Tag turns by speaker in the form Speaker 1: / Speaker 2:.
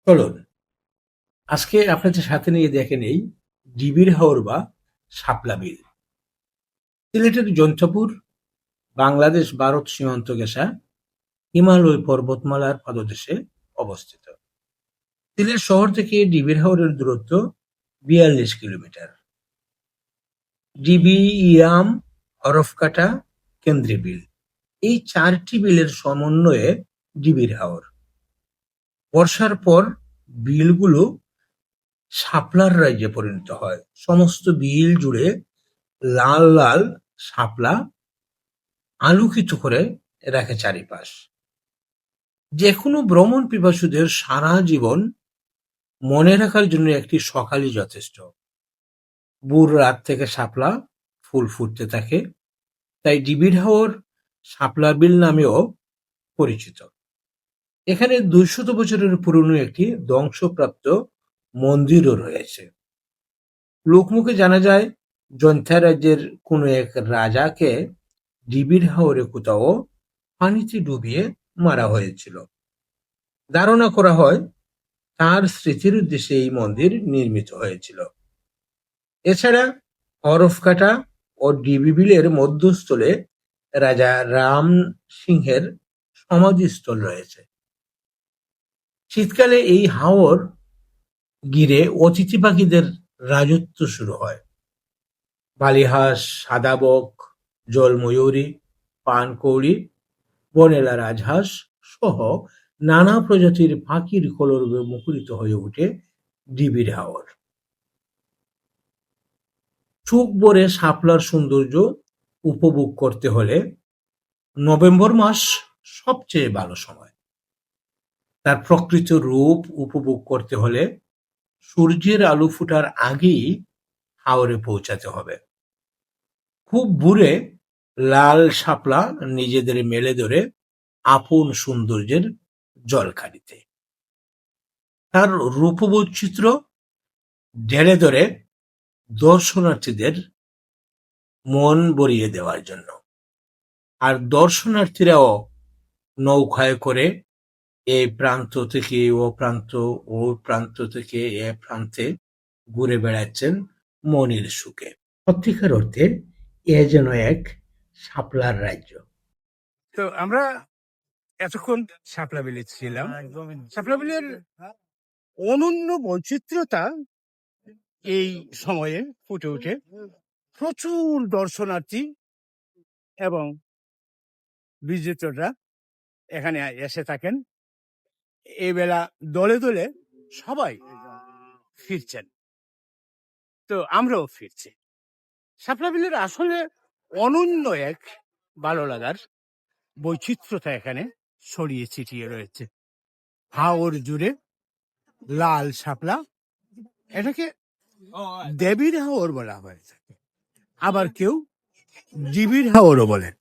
Speaker 1: চলুন আজকে আপনাদের সাথে নিয়ে দেখে নেই ডিবির হাওর বা শাপলা বিল। সিলেটের জৈন্তাপুর, বাংলাদেশ ভারত সীমান্ত ঘেঁষা হিমালয় পর্বতমালার পাদদেশে অবস্থিত। সিলেট শহর থেকে ডিবির হাওরের দূরত্ব 42 কিলোমিটার। ডিবি, ইয়াম, হরফকাটা, কেন্দ্রী বিল, এই চারটি বিলের সমন্বয়ে ডিবির হাওর। বর্ষার পর বিলগুলো শাপলার রাজ্যে পরিণত হয়। সমস্ত বিল জুড়ে লাল লাল শাপলা আলোকিত করে রাখে চারিপাশ। যেকোনো ভ্রমণ পিপাসুদের সারা জীবন মনে রাখার জন্য একটি সকালই যথেষ্ট। ভোর রাত থেকে শাপলা ফুল ফুটতে থাকে, তাই ডিবির হাওর শাপলা বিল নামেও পরিচিত। এখানে 200 বছরের পুরনো একটি ধ্বংসপ্রাপ্ত মন্দিরও রয়েছে। লোকমুখে জানা যায় জৈন্তা রাজ্যের কোনো এক রাজাকে ডিবির হাওরে কোথাও পানিতে ডুবিয়ে মারা হয়েছিল। ধারণা করা হয় তার স্মৃতির উদ্দেশ্যে এই মন্দির নির্মিত হয়েছিল। এছাড়া হরফকাটা ও ডিবি বিলের মধ্যস্থলে রাজা রাম সিংহের সমাধিস্থল রয়েছে। শীতকালে এই হাওর ঘিরে অতিথি পাখিদের রাজত্ব শুরু হয়। বালিহাঁস, সাদা বক, জলময়ূরী, পানকৌড়ি, বনেলা রাজহাঁস সহ নানা প্রজাতির পাখির কলরবে মুখরিত হয়ে ওঠে ডিবির হাওর। চোখ ভরে শাপলার সৌন্দর্য উপভোগ করতে হলে নভেম্বর মাস সবচেয়ে ভালো সময়। তার প্রকৃত রূপ উপভোগ করতে হলে সূর্যের আলো ফোটার আগেই হাওরে পৌঁছাতে হবে। খুব ভোরে লাল শাপলা নিজেদের মেলে ধরে আপন সৌন্দর্যের জলখানিতে। তার রূপবৈচিত্র্য ঢেলে ধরে দর্শনার্থীদের মন ভরিয়ে দেওয়ার জন্য। আর দর্শনার্থীরাও নৌকায় করে এ প্রান্ত থেকে ও প্রান্ত, ও প্রান্ত থেকে এ প্রান্তে ঘুরে বেড়াচ্ছেন মনের সুখে। সত্যিকার অর্থে এ যেন এক শাপলার রাজ্য।
Speaker 2: তো আমরা এতক্ষণ শাপলা বিলে ছিলাম। শাপলা বিলের অনন্য বৈচিত্র্যতা এই সময়ে ফুটে ওঠে। প্রচুর দর্শনার্থী এবং ভিজিটররা এখানে এসে থাকেন। এই বেলা দলে দলে সবাই ফিরছেন, তো আমরাও ফিরছি। শাপলা বিলের আসলে অনন্য এক ভালো লাগার বৈচিত্র্যতা এখানে ছড়িয়ে ছিটিয়ে রয়েছে। হাওর জুড়ে লাল শাপলা, এটাকে দেবীর হাওর বলা হয়ে থাকে, আবার কেউ ডিবির হাওরও বলেন।